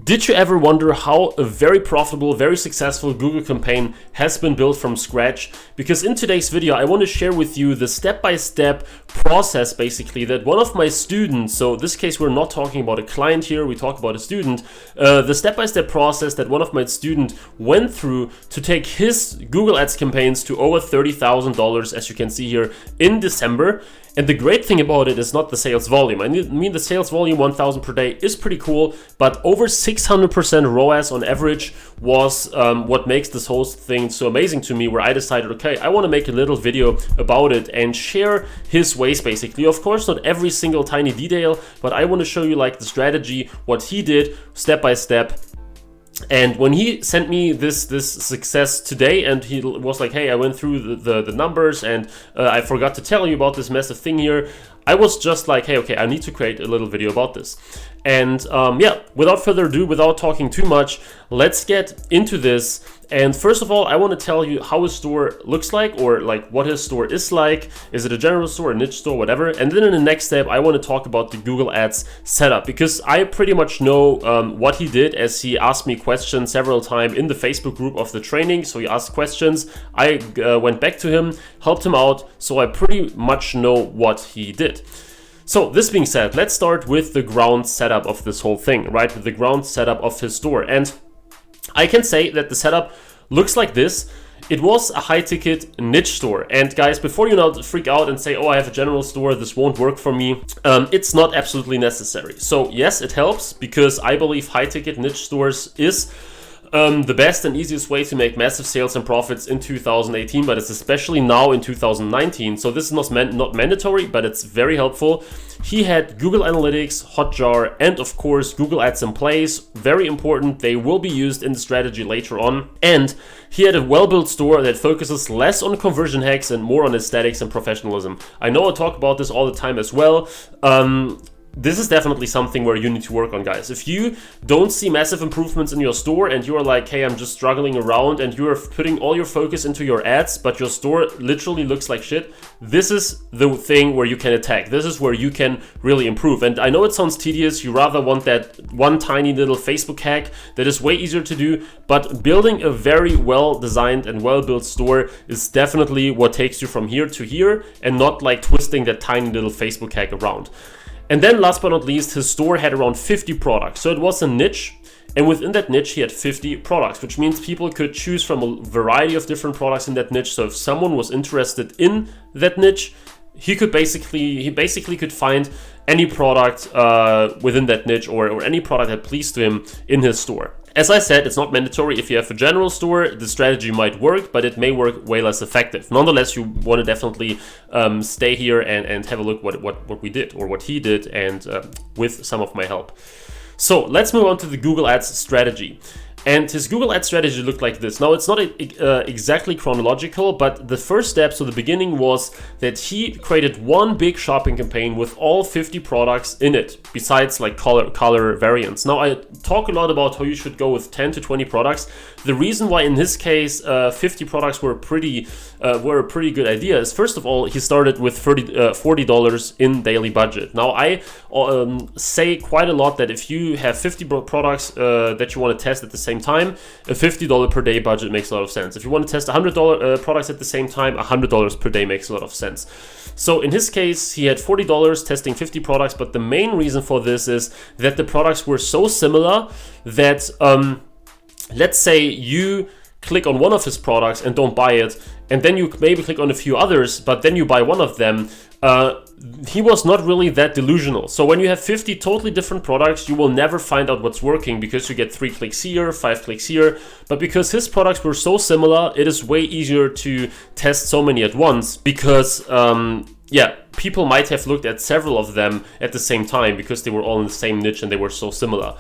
Did you ever wonder how a very profitable, very successful Google campaign has been built from scratch? Because in today's video, I want to share with you the step-by-step process basically that one of my students, so in this case we're not talking about a client here, we talk about a student, the step-by-step process that one of my students went through to take his Google Ads campaigns to over $30,000, as you can see here, in December. And the great thing about it is not the sales volume. I mean, the sales volume 1,000 per day is pretty cool, but over 600% ROAS on average was what makes this whole thing so amazing to me, where I decided, okay, I want to make a little video about it and share his ways basically. Of course, not every single tiny detail, but I want to show you like the strategy, what he did step by step. And when he sent me this success today, and he was like, hey, I went through the numbers and I forgot to tell you about this massive thing here, I was just like, hey, okay, I need to create a little video about this. And yeah, without further ado, without talking too much, let's get into this. And first of all, I want to tell you how his store looks like, or like what his store is like. Is it a general store, a niche store, whatever? And then in the next step, I want to talk about the Google Ads setup, because I pretty much know what he did, as he asked me questions several times in the Facebook group of the training. So he asked questions, I went back to him, helped him out, so I pretty much know what he did. So this being said, let's start with the ground setup of this whole thing, right? With the ground setup of his store. And I can say that the setup looks like this. It was a high ticket niche store. And guys, before you now freak out and say, oh, I have a general store, this won't work for me, it's not absolutely necessary. So yes, it helps, because I believe high ticket niche stores is the best and easiest way to make massive sales and profits in 2018, but it's especially now in 2019. So this is not mandatory, but it's very helpful. He had Google Analytics, Hotjar, and of course Google Ads in place. Very important. They will be used in the strategy later on. And he had a well-built store that focuses less on conversion hacks and more on aesthetics and professionalism. I know I talk about this all the time as well. This is definitely something where you need to work on, guys. If you don't see massive improvements in your store and you are like, hey, I'm just struggling around, and you are putting all your focus into your ads, but your store literally looks like shit, this is the thing where you can attack. This is where you can really improve. And I know it sounds tedious. You rather want that one tiny little Facebook hack that is way easier to do, but building a very well-designed and well-built store is definitely what takes you from here to here, and not like twisting that tiny little Facebook hack around. And then last but not least, his store had around 50 products. So it was a niche, and within that niche he had 50 products, which means people could choose from a variety of different products in that niche. So if someone was interested in that niche, he basically could find any product within that niche, or any product that pleased to him in his store. As I said, it's not mandatory. If you have a general store, the strategy might work, but it may work way less effective. Nonetheless, you want to definitely stay here and have a look what we did, or what he did, and with some of my help. So let's move on to the Google Ads strategy. And his Google Ads strategy looked like this. Now, it's not exactly chronological, but the first step, so the beginning, was that he created one big shopping campaign with all 50 products in it, besides like color variants. Now, I talk a lot about how you should go with 10 to 20 products. The reason why in his case 50 products were a pretty good idea is, first of all, he started with $40 in daily budget. Now, I say quite a lot that if you have 50 products that you want to test at the same time, a $50 per day budget makes a lot of sense. If you want to test $100 products at the same time, $100 per day makes a lot of sense. So in his case, he had $40 testing 50 products, but the main reason for this is that the products were so similar that let's say you click on one of his products and don't buy it, and then you maybe click on a few others, but then you buy one of them, he was not really that delusional. So when you have 50 totally different products, you will never find out what's working, because you get 3 clicks here, 5 clicks here. But because his products were so similar, it is way easier to test so many at once, because yeah, people might have looked at several of them at the same time because they were all in the same niche and they were so similar.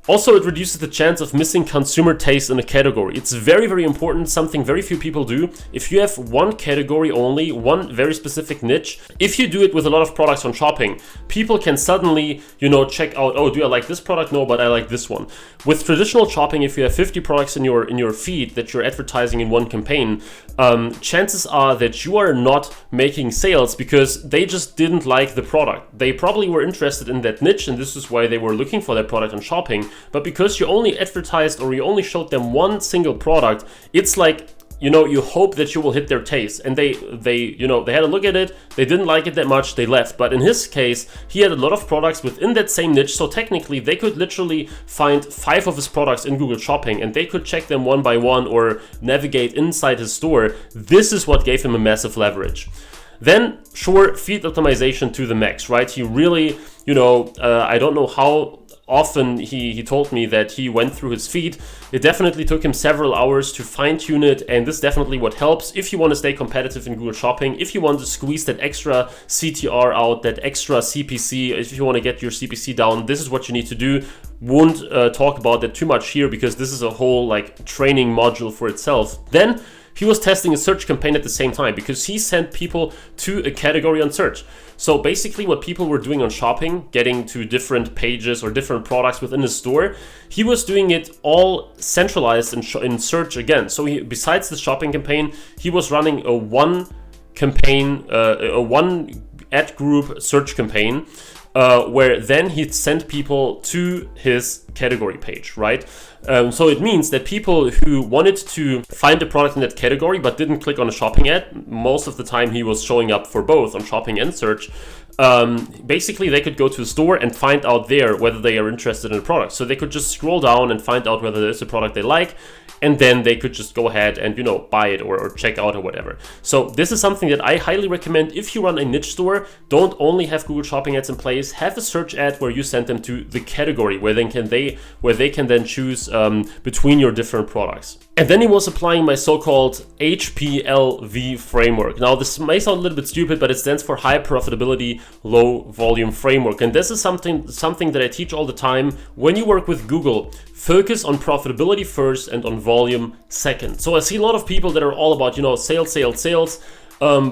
Also, it reduces the chance of missing consumer taste in a category. It's very, very important, something very few people do. If you have one category only, one very specific niche, if you do it with a lot of products on shopping, people can suddenly, check out, oh, do I like this product? No, but I like this one. With traditional shopping, if you have 50 products in your feed that you're advertising in one campaign, chances are that you are not making sales because they just didn't like the product. They probably were interested in that niche, and this is why they were looking for that product on shopping. But because you only advertised or you only showed them one single product, it's like, you hope that you will hit their taste. And they had a look at it, they didn't like it that much, they left. But in his case, he had a lot of products within that same niche, so technically they could literally find 5 of his products in Google Shopping and they could check them one by one or navigate inside his store. This is what gave him a massive leverage. Then, sure, feed optimization to the max, right? He really, I don't know how often he told me that he went through his feed. It definitely took him several hours to fine tune it, and this is definitely what helps if you want to stay competitive in Google Shopping, if you want to squeeze that extra CTR out, that extra CPC, if you want to get your CPC down, this is what you need to do. Won't talk about that too much here because this is a whole training module for itself. Then he was testing a search campaign at the same time because he sent people to a category on search. So basically what people were doing on shopping, getting to different pages or different products within the store, he was doing it all centralized in search again. So besides the shopping campaign, he was running a one ad group search campaign where then he'd send people to his category page, right? So it means that people who wanted to find a product in that category but didn't click on a shopping ad, most of the time he was showing up for both on shopping and search, basically they could go to the store and find out there whether they are interested in a product. So they could just scroll down and find out whether there's a product they like, and then they could just go ahead and buy it or check out or whatever. So this is something that I highly recommend. If you run a niche store, don't only have Google Shopping ads in place, have a search ad where you send them to the category where they can then choose between your different products. And then he was applying my so-called HPLV framework. Now this may sound a little bit stupid, but it stands for High Profitability Low Volume Framework. And this is something that I teach all the time. When you work with Google, focus on profitability first and on volume second. So I see a lot of people that are all about, sales,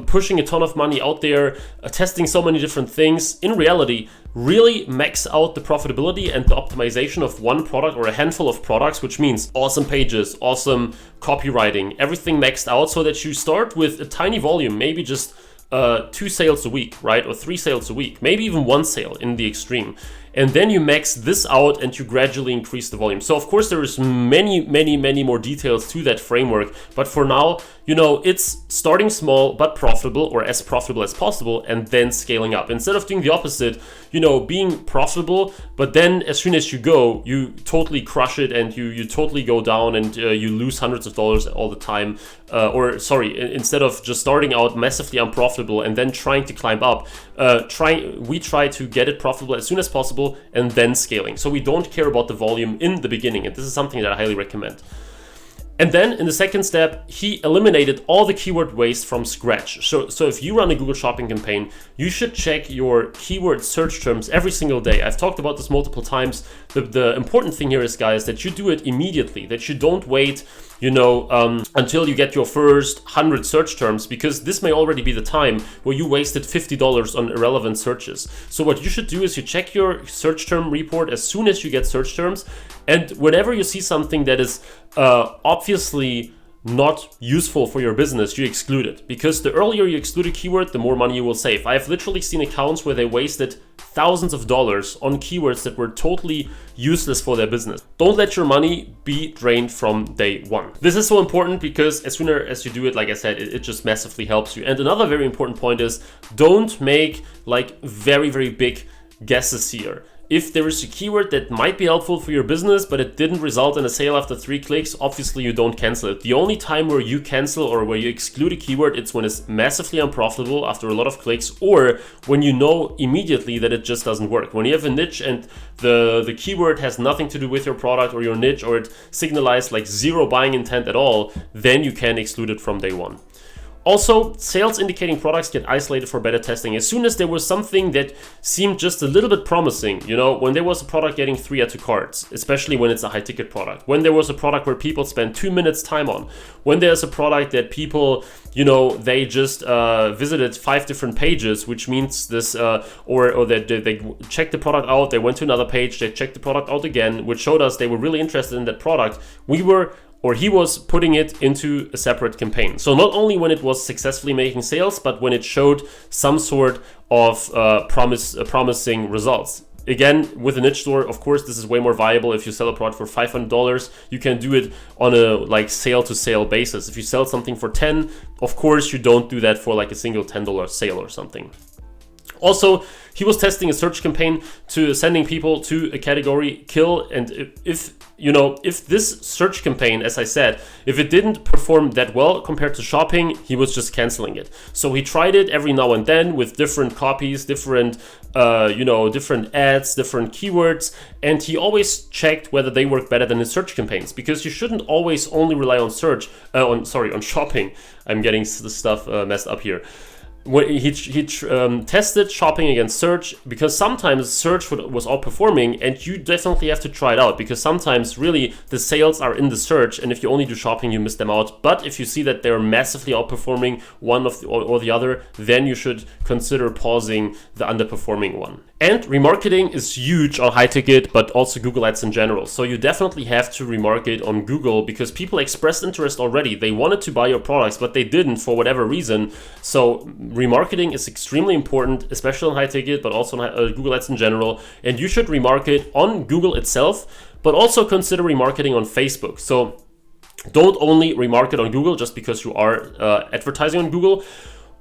pushing a ton of money out there, testing so many different things. In reality, really max out the profitability and the optimization of one product or a handful of products, which means awesome pages, awesome copywriting, everything maxed out so that you start with a tiny volume, maybe just 2 sales a week, right? Or 3 sales a week, maybe even 1 sale in the extreme. And then you max this out and you gradually increase the volume. So of course there is many more details to that framework. But for now, it's starting small but profitable, or as profitable as possible, and then scaling up. Instead of doing the opposite, being profitable, but then as soon as you go, you totally crush it and you totally go down and you lose hundreds of dollars all the time. Instead of just starting out massively unprofitable and then trying to climb up, we try to get it profitable as soon as possible and then scaling. So we don't care about the volume in the beginning, and this is something that I highly recommend. And then in the second step, he eliminated all the keyword waste from scratch. So if you run a Google Shopping campaign, you should check your keyword search terms every single day. I've talked about this multiple times. The important thing here is, guys, that you do it immediately, that you don't wait until you get your first 100 search terms, because this may already be the time where you wasted $50 on irrelevant searches. So what you should do is you check your search term report as soon as you get search terms, and whenever you see something that is obviously not useful for your business, you exclude it, because the earlier you exclude a keyword, the more money you will save. I've literally seen accounts where they wasted thousands of dollars on keywords that were totally useless for their business. Don't let your money be drained from day one. This is so important because as soon as you do it, like I said, it just massively helps you. And another very important point is, don't make very big guesses here. If there is a keyword that might be helpful for your business, but it didn't result in a sale after 3 clicks, obviously you don't cancel it. The only time where you cancel or where you exclude a keyword, it's when it's massively unprofitable after a lot of clicks, or when you know immediately that it just doesn't work. When you have a niche and the keyword has nothing to do with your product or your niche, or it signalizes zero buying intent at all, then you can exclude it from day one. Also, sales indicating products get isolated for better testing. As soon as there was something that seemed just a little bit promising, when there was a product getting 3 add to carts, especially when it's a high ticket product, when there was a product where people spend 2 minutes time on, when there's a product that people, they just visited 5 different pages, which means this, or that they checked the product out, they went to another page, they checked the product out again, which showed us they were really interested in that product. He was putting it into a separate campaign. So not only when it was successfully making sales, but when it showed some sort of promising results. again, with a niche store, of course, this is way more viable. If you sell a product for $500, you can do it on a like sale to sale basis. If you sell something for 10, of course, you don't do that for like a single $10 sale or something. Also, he was testing a search campaign to sending people to a category kill, and if this search campaign, as I said, if it didn't perform that well compared to shopping, he was just canceling it. So he tried it every now and then with different copies, different ads, different keywords, and he always checked whether they work better than his search campaigns, because you shouldn't always only rely on on shopping. I'm getting the stuff messed up here. When he tested shopping against search, because sometimes search was outperforming, and you definitely have to try it out, because sometimes really the sales are in the search, and if you only do shopping, you miss them out. But if you see that they're massively outperforming one or the other, then you should consider pausing the underperforming one. And remarketing is huge on high ticket, but also Google Ads in general. So you definitely have to remarket on Google, because people expressed interest already. They wanted to buy your products, but they didn't for whatever reason. So remarketing is extremely important, especially on high ticket, but also on Google Ads in general. And you should remarket on Google itself, but also consider remarketing on Facebook. So don't only remarket on Google just because you are advertising on Google.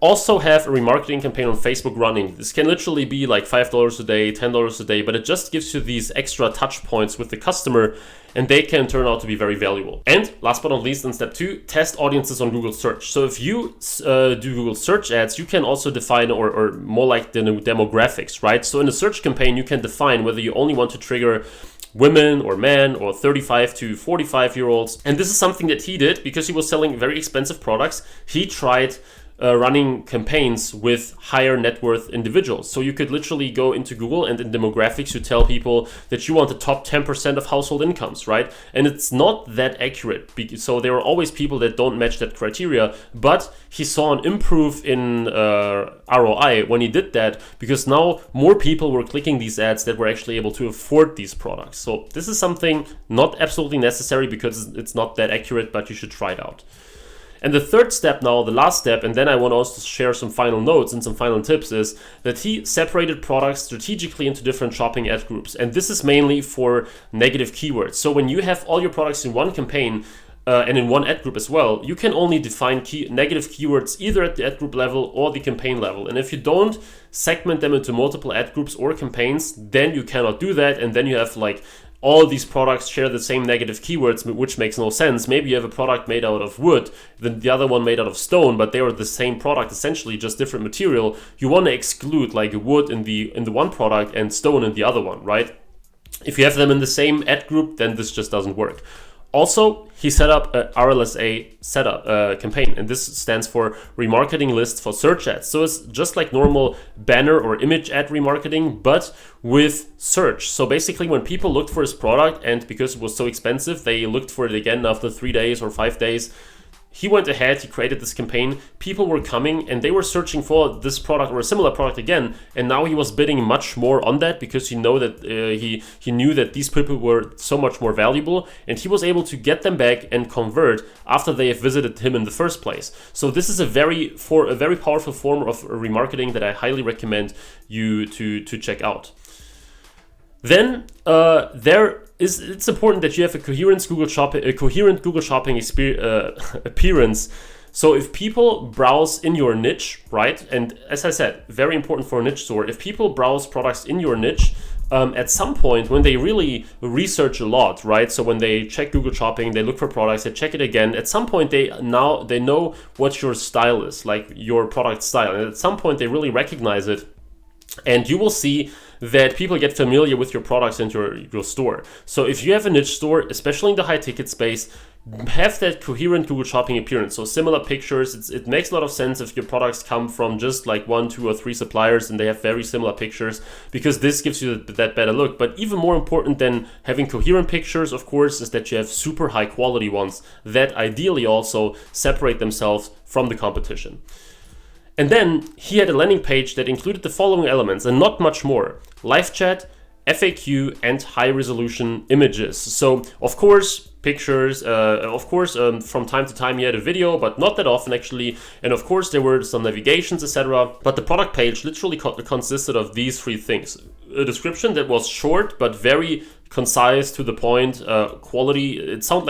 Also have a remarketing campaign on Facebook running. This can literally be like $5 a day, $10 a day, but it just gives you these extra touch points with the customer, and they can turn out to be very valuable. And last but not least, in step 2, test audiences on Google search. So if you do Google search ads, you can also define, or more like the demographics, right? So in a search campaign, you can define whether you only want to trigger women or men or 35 to 45 year olds. And this is something that he did because he was selling very expensive products. He tried running campaigns with higher net worth individuals. So you could literally go into Google, and in demographics you tell people that you want the top 10% of household incomes, right? And it's not that accurate. So there are always people that don't match that criteria, but he saw an improve in ROI when he did that, because now more people were clicking these ads that were actually able to afford these products. So this is something not absolutely necessary because it's not that accurate, but you should try it out. And the third step now, the last step, and then I want to also share some final notes and some final tips, is that he separated products strategically into different shopping ad groups. And this is mainly for negative keywords. So when you have all your products in one campaign, and in one ad group as well, you can only define negative keywords either at the ad group level or the campaign level. And if you don't segment them into multiple ad groups or campaigns, then you cannot do that. And then you have like all these products share the same negative keywords, which makes no sense. Maybe you have a product made out of wood, then the other one made out of stone, but they are the same product, essentially just different material. You want to exclude like wood in the one product and stone in the other one, right? If you have them in the same ad group, then this just doesn't work. Also, he set up a RLSA setup campaign, and this stands for remarketing list for search ads. So it's just like normal banner or image ad remarketing, but with search. So basically when people looked for his product, and because it was so expensive, they looked for it again after 3 days or 5 days, he went ahead, he created this campaign, people were coming and they were searching for this product or a similar product again, and now he was bidding much more on that because he knew that these people were so much more valuable, and he was able to get them back and convert after they have visited him in the first place. So this is a very powerful form of remarketing that I highly recommend you to check out. Then it's important that you have a coherent Google Shopping appearance. So if people browse in your niche, right? And as I said, very important for a niche store. If people browse products in your niche, at some point when they really research a lot, right? So when they check Google Shopping, they look for products, they check it again. At some point they know what your style is, like your product style. And at some point they really recognize it. And you will see that people get familiar with your products and your store. So if you have a niche store, especially in the high ticket space, have that coherent Google Shopping appearance. So similar pictures. It makes a lot of sense if your products come from just like 1, 2, or 3 suppliers and they have very similar pictures, because this gives you that better look. But even more important than having coherent pictures, of course, is that you have super high quality ones that ideally also separate themselves from the competition. And then he had a landing page that included the following elements and not much more: live chat, FAQ, and high resolution images. So of course, pictures, from time to time he had a video, but not that often actually, and of course there were some navigations, etc. But the product page literally consisted of these three things: a description that was short but very concise, to the point, quality. It sounded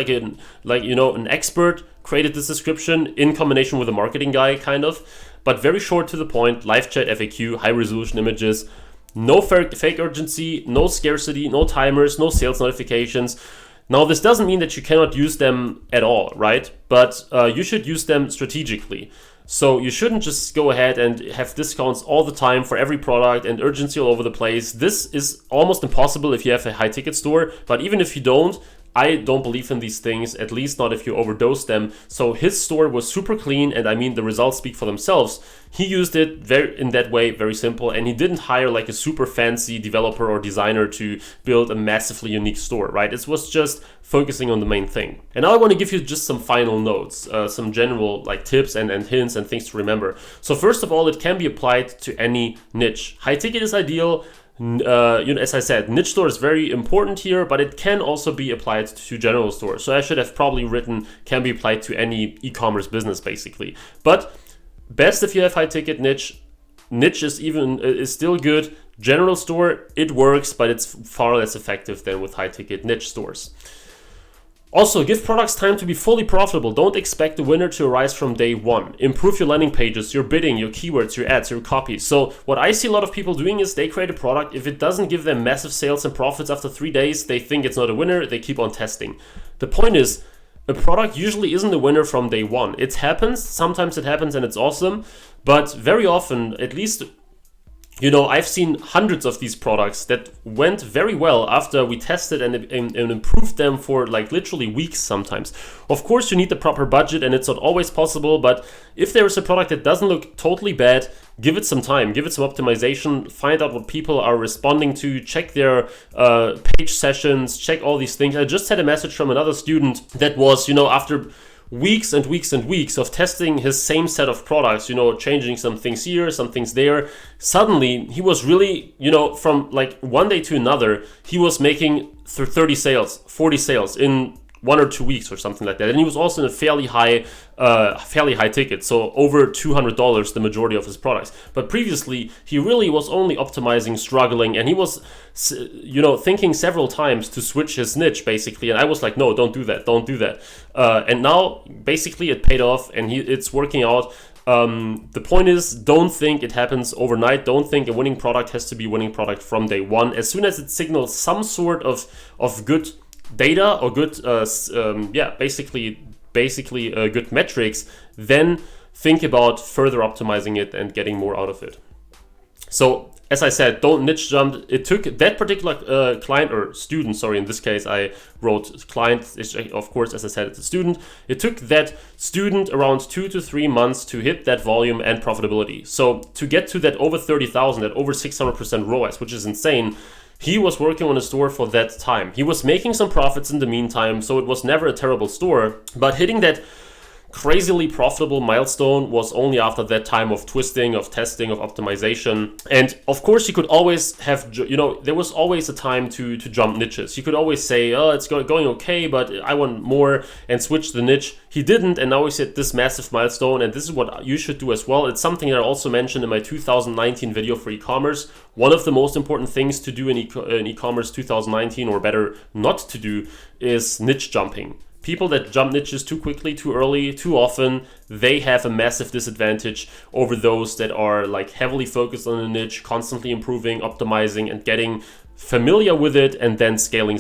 like an expert created this description in combination with a marketing guy, kind of, but very short, to the point. Live chat, FAQ, high resolution images, no fake urgency, no scarcity, no timers, no sales notifications. Now, this doesn't mean that you cannot use them at all, right? But you should use them strategically. So you shouldn't just go ahead and have discounts all the time for every product and urgency all over the place. This is almost impossible if you have a high ticket store, but even if you don't, I don't believe in these things, at least not if you overdose them. So his store was super clean, and I mean, the results speak for themselves. He used it in that way, very simple, and he didn't hire like a super fancy developer or designer to build a massively unique store, right? It was just focusing on the main thing. And now I want to give you just some final notes, some general like tips and hints and things to remember. So first of all, it can be applied to any niche. High ticket is ideal. As I said, niche store is very important here, but it can also be applied to general stores. So I should have probably written can be applied to any e-commerce business, basically. But best if you have high ticket niche. Niche is still good. General store, it works, but it's far less effective than with high ticket niche stores. Also, give products time to be fully profitable. Don't expect the winner to arise from day one. Improve your landing pages, your bidding, your keywords, your ads, your copy. So what I see a lot of people doing is they create a product. If it doesn't give them massive sales and profits after 3 days, they think it's not a winner. They keep on testing. The point is, a product usually isn't a winner from day one. It happens. Sometimes it happens and it's awesome. But very often, at least, I've seen hundreds of these products that went very well after we tested and improved them for like literally weeks sometimes. Of course, you need the proper budget, and it's not always possible, but if there is a product that doesn't look totally bad, give it some time, give it some optimization, find out what people are responding to, check their page sessions, check all these things. I just had a message from another student that was, after weeks and weeks and weeks of testing his same set of products, changing some things here, some things there. Suddenly, he was really, from like one day to another, he was making 30 sales, 40 sales in 1 or 2 weeks or something like that. And he was also in a fairly high ticket, so over $200 the majority of his products. But previously, he really was only optimizing, struggling, and he was, thinking several times to switch his niche, basically. And I was like, no, don't do that. And now, basically, it paid off, and it's working out. The point is, don't think it happens overnight. Don't think a winning product has to be a winning product from day one. As soon as it signals some sort of good data or good, basically good metrics, then think about further optimizing it and getting more out of it. So, as I said, don't niche jump. It took that particular client or student, in this case I wrote client, of course, as I said, it's a student. It took that student around 2 to 3 months to hit that volume and profitability. So to get to that over 30,000, that over 600% ROAS, which is insane, he was working on a store for that time. He was making some profits in the meantime, so it was never a terrible store, but hitting that crazily profitable milestone was only after that time of twisting, of testing, of optimization. And of course, you could always have, there was always a time to jump niches. You could always say, oh, it's going okay, but I want more, and switch the niche. He didn't, and now he's hit this massive milestone, and this is what you should do as well. It's something that I also mentioned in my 2019 video for e-commerce. One of the most important things to do in e-commerce 2019, or better not to do, is niche jumping. People that jump niches too quickly, too early, too often, they have a massive disadvantage over those that are like heavily focused on a niche, constantly improving, optimizing, and getting familiar with it, and then scaling.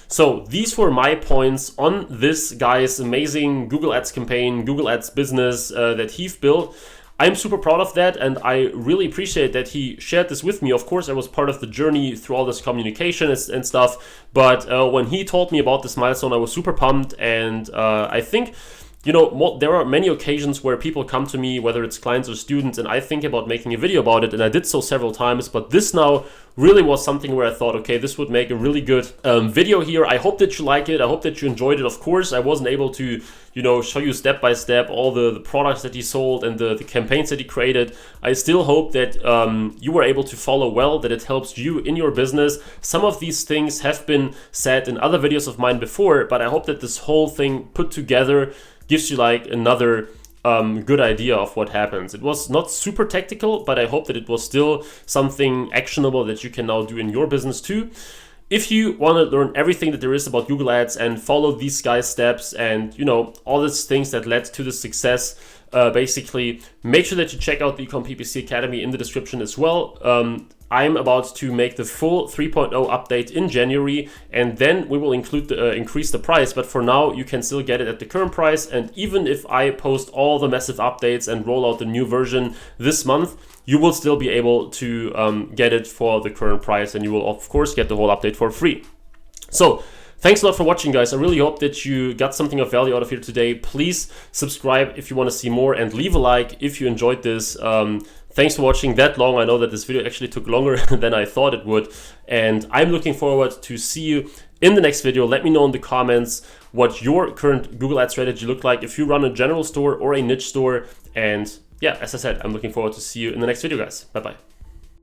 So these were my points on this guy's amazing Google Ads campaign, Google Ads business that he built. I'm super proud of that, and I really appreciate that he shared this with me. Of course, I was part of the journey through all this communication and stuff, but when he told me about this milestone, I was super pumped, and I think you know, there are many occasions where people come to me, whether it's clients or students, and I think about making a video about it, and I did so several times, but this now really was something where I thought, okay, this would make a really good video here. I hope that you like it. I hope that you enjoyed it. Of course, I wasn't able to, you know, show you step by step all the products that he sold and the campaigns that he created. I still hope that you were able to follow well, that it helps you in your business. Some of these things have been said in other videos of mine before, but I hope that this whole thing put together gives you like another good idea of what happens. It was not super technical, but I hope that it was still something actionable that you can now do in your business too. If you want to learn everything that there is about Google Ads and follow these guys' steps and, you know, all these things that led to the success, basically, make sure that you check out the eCom PPC Academy in the description as well. I'm about to make the full 3.0 update in January, and then we will increase the price. But for now, you can still get it at the current price. And even if I post all the massive updates and roll out the new version this month, you will still be able to get it for the current price, and you will of course get the whole update for free. So thanks a lot for watching, guys. I really hope that you got something of value out of here today. Please subscribe if you want to see more, and leave a like if you enjoyed this. Thanks for watching that long. I know that this video actually took longer than I thought it would, and I'm looking forward to see you in the next video. Let me know in the comments what your current Google Ads strategy looked like, if you run a general store or a niche store. And yeah, as I said, I'm looking forward to see you in the next video, guys. Bye-bye.